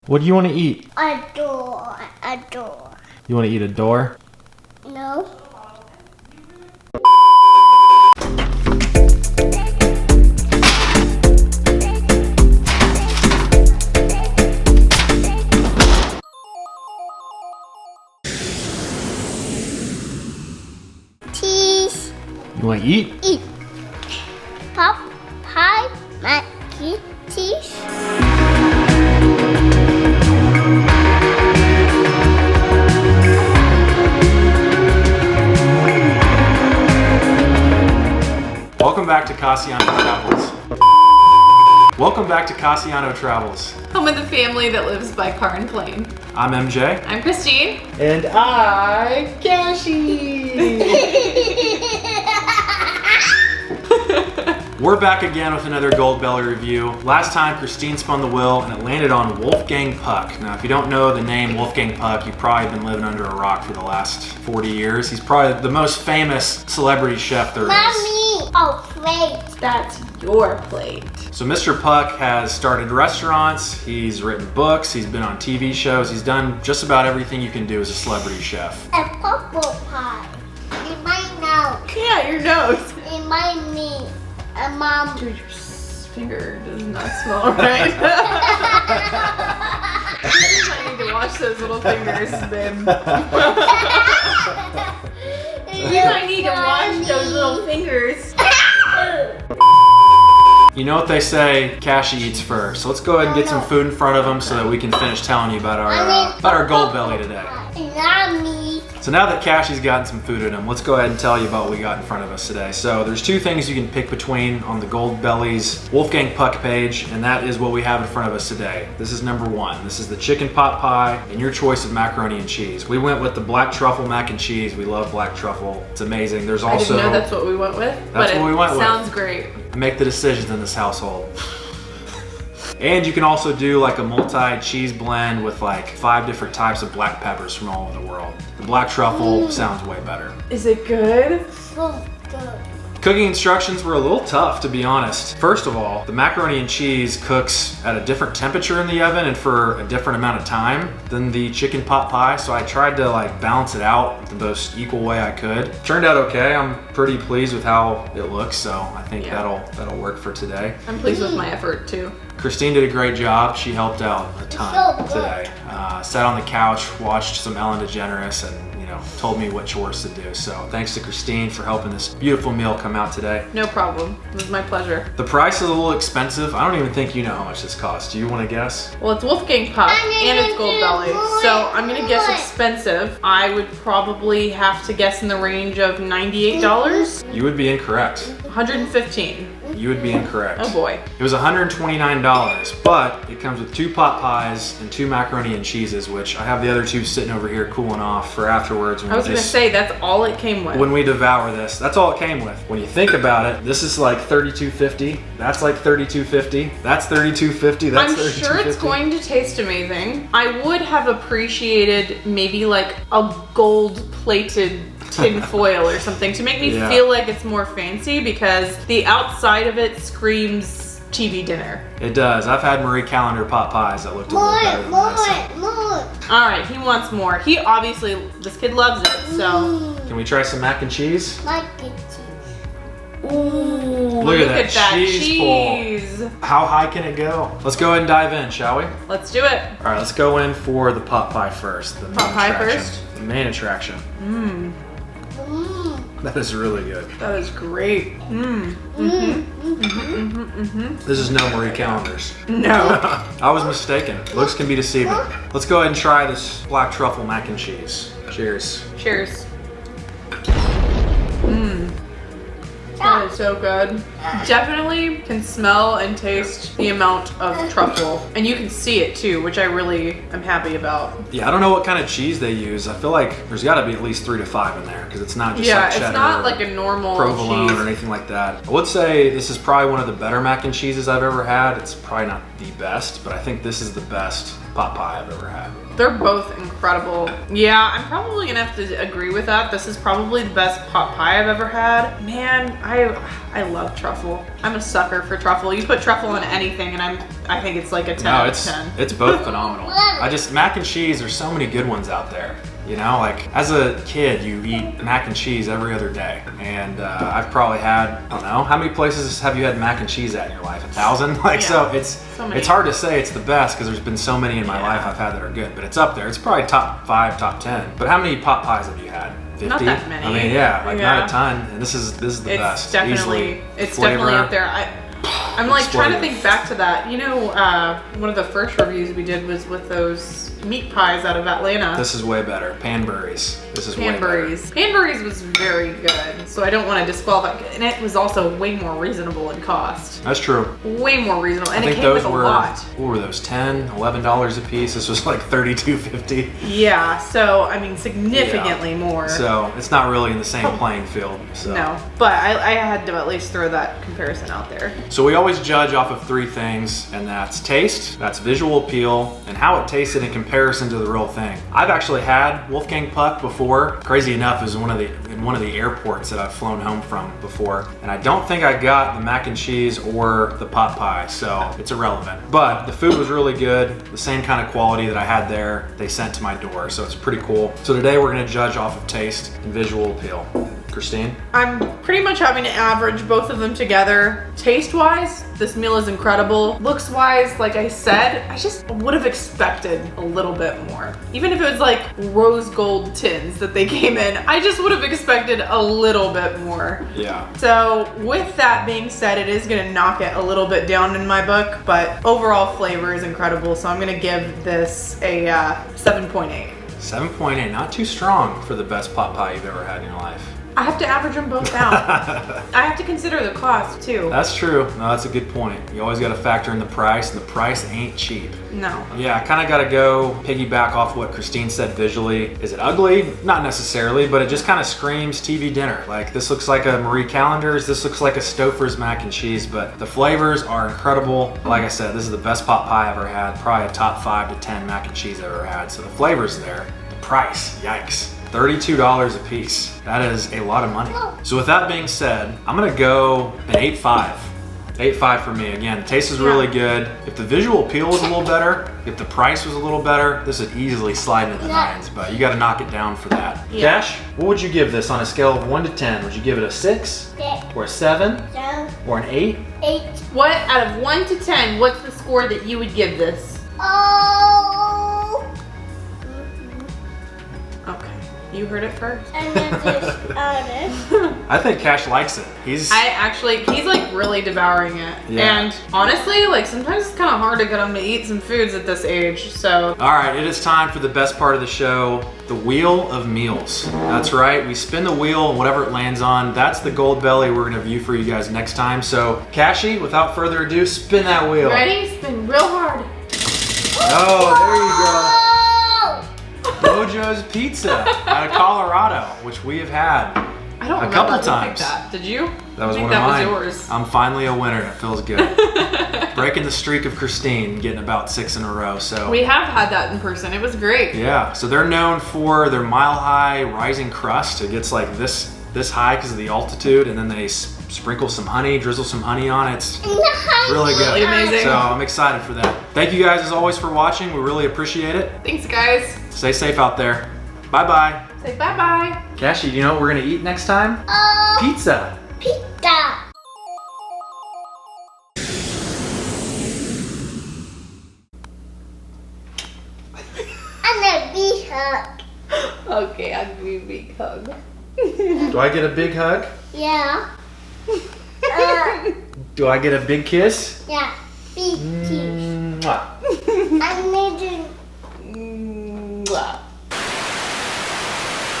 What do you want to eat? A door. A door. You want to eat a door? No. Cheese. You want to eat? Eat. Pop, pie, mac and cheese. Welcome back to Casiano Travels. Welcome back to Casiano Travels. Home of the family that lives by car and plane. I'm MJ. I'm Christine. And I, Cassie. We're back again with another Goldbelly review. Last time, Christine spun the wheel and it landed on Wolfgang Puck. Now, if you don't know the name Wolfgang Puck, you've probably been living under a rock for the last 40 years. He's probably the most famous celebrity chef there is. Mommy! Oh, plate. That's your plate. So Mr. Puck has started restaurants, he's written books, he's been on TV shows, he's done just about everything you can do as a celebrity chef. A purple pie. In my nose. Yeah, your nose. In my knee. And mom. Dude, your finger does not smell right. I need to wash those little fingers, babe. You might need to wash those little fingers. You know what they say, Cassie eats first. So let's go ahead and get some food in front of him so that we can finish telling you about our Goldbelly today. Mommy. So now that Cassie's gotten some food in him, let's go ahead and tell you about what we got in front of us today. So there's two things you can pick between on the Goldbelly's Wolfgang Puck page, and that is what we have in front of us today. This is number one. This is the chicken pot pie and your choice of macaroni and cheese. We went with the black truffle mac and cheese. We love black truffle. It's amazing. There's also... I didn't know that's what we went with, but it sounds great. Make the decisions in this household. And you can also do like a multi-cheese blend with like 5 different types of black peppers from all over the world. The black truffle sounds way better. Is it good? So good. Cooking instructions were a little tough, to be honest. First of all, the macaroni and cheese cooks at a different temperature in the oven and for a different amount of time than the chicken pot pie, so I tried to like balance it out the most equal way I could. Turned out okay. I'm pretty pleased with how it looks, so I think that'll work for today. I'm pleased with my effort too. Christine did a great job. She helped out a ton today. Sat on the couch, watched some Ellen DeGeneres, and told me what chores to do. So thanks to Christine for helping this beautiful meal come out today. No problem. It was my pleasure. The price is a little expensive. I don't even think you know how much this costs. Do you want to guess? Well, it's Wolfgang Puck and it's Goldbelly, so I'm gonna guess expensive. I would probably have to guess in the range of $98. You would be incorrect. $115. You would be incorrect. Oh boy. It was $129, but it comes with 2 pot pies and 2 macaroni and cheeses, which I have the other 2 sitting over here cooling off for afterwards. I was gonna say, that's all it came with. When we devour this, that's all it came with. When you think about it, this is like $32.50. That's like $32.50. That's $32.50. That's $32.50. I'm sure it's going to taste amazing. I would have appreciated maybe like a gold-plated tin foil or something to make me feel like it's more fancy, because the outside of it screams TV dinner. It does. I've had Marie Callender pot pies that looked a little better than this. More. All right, he wants more. He obviously, this kid loves it, so. Can we try some mac and cheese? Mac and cheese. Ooh, look at that cheese pull. How high can it go? Let's go ahead and dive in, shall we? Let's do it. All right, let's go in for the pot pie first. The pot pie first? The main attraction. Mmm. That is really good. That is great. Mmm. This is no Marie Callender's. No. I was mistaken. Looks can be deceiving. Let's go ahead and try this black truffle mac and cheese. Cheers. Cheers. Mmm. That is so good. Definitely can smell and taste the amount of truffle. And you can see it too, which I really am happy about. Yeah, I don't know what kind of cheese they use. I feel like there's got to be at least 3 to 5 in there, because it's not just like cheddar, it's not like a normal provolone cheese or anything like that. I would say this is probably one of the better mac and cheeses I've ever had. It's probably not the best, but I think this is the best pot pie I've ever had. They're both incredible. Yeah, I'm probably gonna have to agree with that. This is probably the best pot pie I've ever had. Man, I love truffle. I'm a sucker for truffle. You put truffle on anything and I think it's like a 10 out of 10. It's both phenomenal. Mac and cheese, there's so many good ones out there. You know, like as a kid, you eat mac and cheese every other day. And I've probably had, I don't know, how many places have you had mac and cheese at in your life? 1,000? Like, yeah, so it's hard to say it's the best because there's been so many in my life I've had that are good, but it's up there. It's probably top 5, top 10. But how many pot pies have you had? 50? Not that many. I mean, not a ton. And this is the best. Definitely, it's definitely up there. I'm like trying to think back to that. You know, one of the first reviews we did was with those meat pies out of Atlanta. This is way better. Panburys. This is way better. Panburys was very good, so I don't want to disqualify. And it was also way more reasonable in cost. That's true. Way more reasonable, and it came with a lot. What were those? $10, $11 a piece. This was like $32.50. Yeah, so I mean significantly more. So it's not really in the same playing field. So. No, but I had to at least throw that comparison out there. So we always judge off of 3 things, and that's taste, that's visual appeal, and how it tasted in comparison to the real thing. I've actually had Wolfgang Puck before. Crazy enough, it was in one of the airports that I've flown home from before, and I don't think I got the mac and cheese or the pot pie, so it's irrelevant. But the food was really good, the same kind of quality that I had there, they sent to my door, so it's pretty cool. So today we're gonna judge off of taste and visual appeal. Christine? I'm pretty much having to average both of them together. Taste-wise, this meal is incredible. Looks-wise, like I said, I just would have expected a little bit more. Even if it was like rose gold tins that they came in, I just would have expected a little bit more. Yeah. So with that being said, it is gonna knock it a little bit down in my book, but overall flavor is incredible, so I'm gonna give this a 7.8. 7.8, not too strong for the best pot pie you've ever had in your life. I have to average them both out. I have to consider the cost too. That's true. No, that's a good point. You always got to factor in the price, and the price ain't cheap. No. Yeah, I kind of got to go piggyback off what Christine said visually. Is it ugly? Not necessarily, but it just kind of screams TV dinner. Like, this looks like a Marie Callender's, this looks like a Stouffer's mac and cheese, but the flavors are incredible. Like I said, this is the best pot pie I've ever had. Probably a top 5 to 10 mac and cheese I've ever had. So the flavor's there. The price, yikes. $32 a piece. That is a lot of money. So with that being said, I'm gonna go an 8.5. 8.5 for me. Again, the taste is really good. If the visual appeal was a little better, if the price was a little better, this would easily slide into the 9s, but you gotta knock it down for that. Yeah. Cash, what would you give this on a scale of 1 to 10? Would you give it a 6? Or a 7? Or an 8? 8. What, out of 1 to 10, what's the score that you would give this? Oh. Okay, you heard it first. And then this I think Cash likes it. He's like really devouring it. Yeah. And honestly, like sometimes it's kind of hard to get him to eat some foods at this age, so. All right, it is time for the best part of the show, the wheel of meals. That's right, we spin the wheel and whatever it lands on, that's the Goldbelly we're gonna view for you guys next time. So, Cashy, without further ado, spin that wheel. Ready? Spin real hard. Oh, there you go. Mojo's Pizza out of Colorado, which we have had I don't a couple remember who times. picked that. Did you? That was I think one of that mine. was yours. I'm finally a winner. It feels good. Breaking the streak of Christine, getting about 6 in a row. So we have had that in person. It was great. yeah. So they're known for their mile-high rising crust. It gets like this high because of the altitude, and then they sprinkle some honey, drizzle some honey on it. It's really good. Really amazing. So I'm excited for that. Thank you guys as always for watching. We really appreciate it. Thanks, guys. Stay safe out there. Bye-bye. Say bye-bye. Cashy, do you know what we're gonna eat next time? Pizza. Pizza. And a big hug. Okay, I'll give you a big hug. Do I get a big hug? Yeah. Do I get a big kiss? Yeah. Big kiss. Mwah. I need to